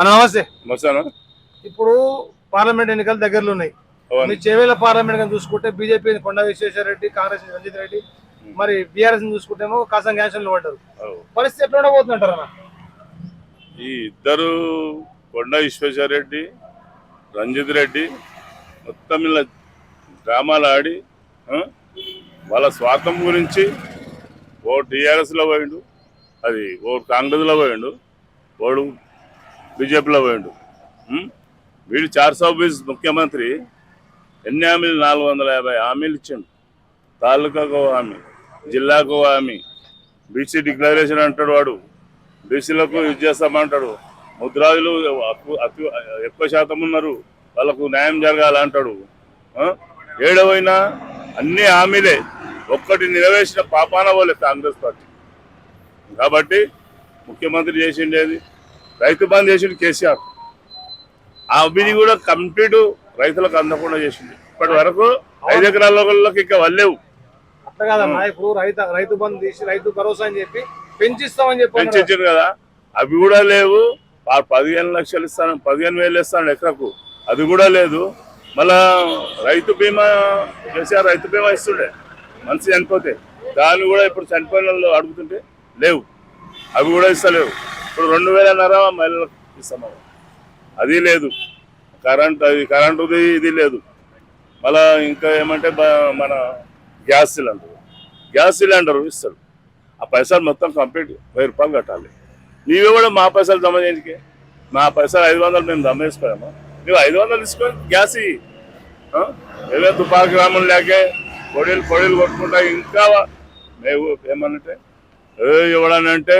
నమస్తే. మసానా ఇప్పుడు పార్లమెంట్ ఎన్నికలు దగ్గరలో ఉన్నాయి. మీ చేవేళ్ల పార్లమెంట్ చూసుకుంటే బీజేపీ కొండా విశ్వేశ్వర రెడ్డి, కాంగ్రెస్ రంజిత్ రెడ్డి, మరి బీఆర్ఎస్ చూసుకుంటేమో కాసం గ్యాన్షన్లు పడ్డారు. పరిస్థితి ఎట్లా ఉండబోతుందంటారు అన్న? ఈ ఇద్దరు కొండా విశ్వేశ్వర రెడ్డి, రంజిత్ రెడ్డి మొత్తం ఇలా డ్రామాలు ఆడి వాళ్ళ స్వార్థం గురించి ఓ టీఆర్ఎస్లో పోయిండు, అది ఓ కాంగ్రెస్లో పోయిండు, ఓడు బీజేపీలో పోయిండు. వీడు 420 ముఖ్యమంత్రి ఎన్ని హామీలు? 450 హామీలు ఇచ్చిండు. తాలూకాకు హామీ, జిల్లాకు హామీ, బీసీ డిక్లరేషన్ అంటాడు వాడు, బీసీలకు ఇది చేస్తామంటాడు, ముద్రాజులు ఎక్కువ శాతం ఉన్నారు వాళ్ళకు న్యాయం జరగాలంటాడు. ఏడవైనా అన్ని హామీలే, ఒక్కటి నెరవేర్చిన పాపాన పోలే కాంగ్రెస్ పార్టీ. కాబట్టి ముఖ్యమంత్రి చేసిండేది రైతు బంధు చేసిండు కేసీఆర్. ఆ అభివృద్ధి కూడా కంప్లీట్ రైతులకు అందకుండా చేసింది. ఇప్పటి వరకు 5 ఎకరాలకి ఇంకా వల్లేవు. అట్లా కాదన్నా, ఇప్పుడు రైతు బంధు తీసి రైతు భరోసా అని చెప్పి పెంచిస్తామని చెప్పి పెంచారు కదా, అవి కూడా లేవు. 15 లక్షలు ఇస్తాను, 15,000 ఇస్తాను ఎకరకు, అది కూడా లేదు. మళ్ళా రైతు బీమా కేసీఆర్ రైతు బీమా ఇస్తుండే మనిషి చనిపోతే, దాన్ని కూడా ఇప్పుడు చనిపోయిన వాళ్ళు అడుగుతుంటే లేవు, అవి కూడా ఇస్తలేవు. ఇప్పుడు 2,500 మహిళలకు ఇస్తాము, అది లేదు. కరెంటుది ఇది లేదు. మళ్ళా ఇంకా ఏమంటే మన గ్యాస్ సిలిండర్ ఇస్తారు. ఆ పైసలు మొత్తం కంప్లీట్ 1000 రూపాయలు కట్టాలి. నీవే కూడా మా పైసలు జమ చేయడానికి, మా పైసలు 500 మేము జమ చేసుకోమా? నువ్వు 500 తీసుకొని గ్యాస్ ఏదో తుపాకి గ్రామం లేకే పొడీలు కొట్టుకుంటా. ఇంకా మేము ఏమనంటే ఇవ్వడానంటే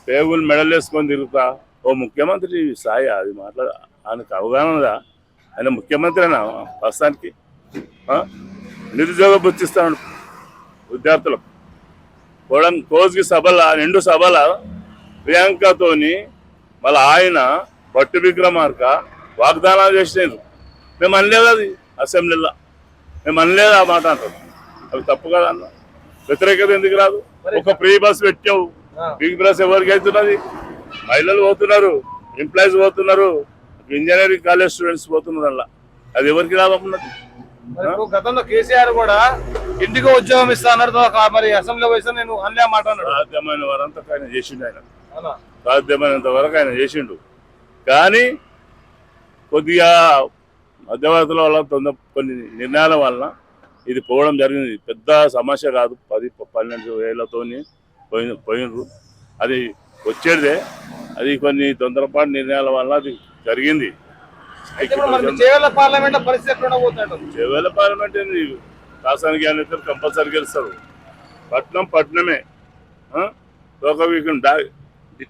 పేగులు మెడల్ వేసుకొని తిరుగుతా. ఓ ముఖ్యమంత్రి స్థాయి అది మాట్లాడ, ఆయనకు అవగాహనదా? ఆయన ముఖ్యమంత్రినా ప్రస్తుతానికి? నిరుద్యోగ బుద్ధిస్తాడు విద్యార్థులకు. కోజ్కి నిండు సభల ప్రియాంకతోని మళ్ళీ ఆయన భట్టి విక్రమార్క వాగ్దానాలు చేసినారు. మేము అనలేదు, అది అసెంబ్లీలో మేము అనలేదు ఆ మాట అంటారు. అవి తప్పు కదా అన్న, వ్యతిరేకత ఎందుకు రాదు? ఒక ఫ్రీ బస్ పెట్టావు, ఫ్రీ బస్ ఎవరికి అవుతున్నది? మహిళలు పోతున్నారు, ఎంప్లాయీస్ పోతున్నారు, ఇంజనీరింగ్ కాలేజ్ స్టూడెంట్స్ పోతున్నారు. అలా అది ఎవరికి లాభమున్నది? గతంలో కేసీఆర్ కూడా ఇంటికి ఉద్యోగం ఇస్తా అన్నారు, మరి అసెంబ్లీలో వయసు నేను అన్లే మాట అన్నాడు. సాధ్యమైన వారంతా ఆయన చేసిండు, సాధ్యమైనంత వరకు ఆయన చేసిండు. కానీ కొద్దిగా మధ్యవర్తుల వల్ల కొన్ని నిర్ణయాల వలన ఇది పోవడం జరిగింది. పెద్ద సమస్య కాదు, 10-12 వేలతో పోయినరు. అది వచ్చేదే, అది కొన్ని తొందరపాటు నిర్ణయాల వల్ల అది జరిగింది. చేవేళ్ల పార్లమెంట్ పరిస్థితి ఎట్లా ఉండబోతున్నాడు? చేవేళ్ల పార్లమెంట్ ఏంది, కాసానికి ఆయన కంపల్సరీ గెలుస్తారు. పట్నమే ఒక వీకెండ్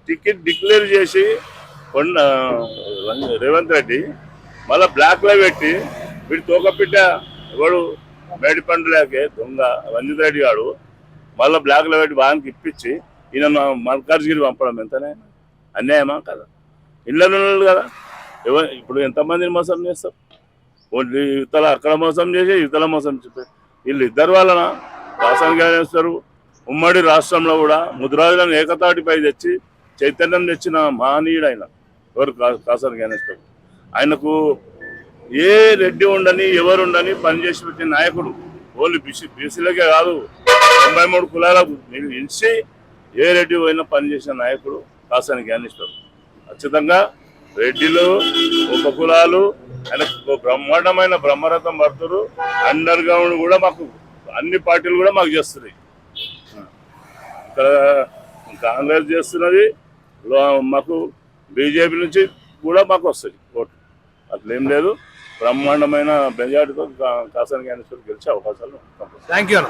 టికెట్ డిక్లేర్ చేసి రేవంత్ రెడ్డి మళ్ళీ బ్లాక్లో పెట్టి వీడు తోకపిట్ట ఎవడు మేడిపండు లేకే దొంగ రంజిత్ రెడ్డి గాడు మళ్ళీ బ్లాక్లో పెట్టి వానికి ఇప్పించి ఈయన మల్కాజ్గిరి పంపడం ఎంతనే అన్యాయమా కదా? ఇళ్ళలో కదా ఇప్పుడు ఎంతమందిని మోసం చేస్తారు? యువతల అక్కడ మోసం చేసి యువతల మోసం చెప్పి వీళ్ళు ఇద్దరు వలన రాష్ట్రానికి వేస్తారు. ఉమ్మడి రాష్ట్రంలో కూడా ముద్రాజులను ఏకతాటిపై తెచ్చి చైతన్యం తెచ్చిన మహనీయుడు ఆయన. ఎవరు? కాసాని జ్ఞానేశ్వర్. ఆయనకు ఏ రెడ్డి ఉండని ఎవరు ఉండని పనిచేసి పెట్టిన నాయకుడు. ఓన్లీ బీసీలకే కాదు, 93 కులాలకు నిలిచి ఏ రెడ్డి పోయినా పనిచేసిన నాయకుడు కాసాని జ్ఞానేశ్వర్. ఖచ్చితంగా రెడ్డిలు ఉపకులాలు ఆయనకు బ్రహ్మాండమైన బ్రహ్మరథం పడుతున్నారు. అండర్ గ్రౌండ్ కూడా మాకు అన్ని పార్టీలు కూడా మాకు చేస్తున్నాయి. ఇక్కడ కాంగ్రెస్ చేస్తున్నది, మాకు బీజేపీ నుంచి కూడా మాకు వస్తుంది ఓటు. అట్లేం లేదు, బ్రహ్మాండమైన మెజార్టీతో కాసాని జ్ఞానేశ్వర్ గెలిచే అవకాశాలు. Thank you.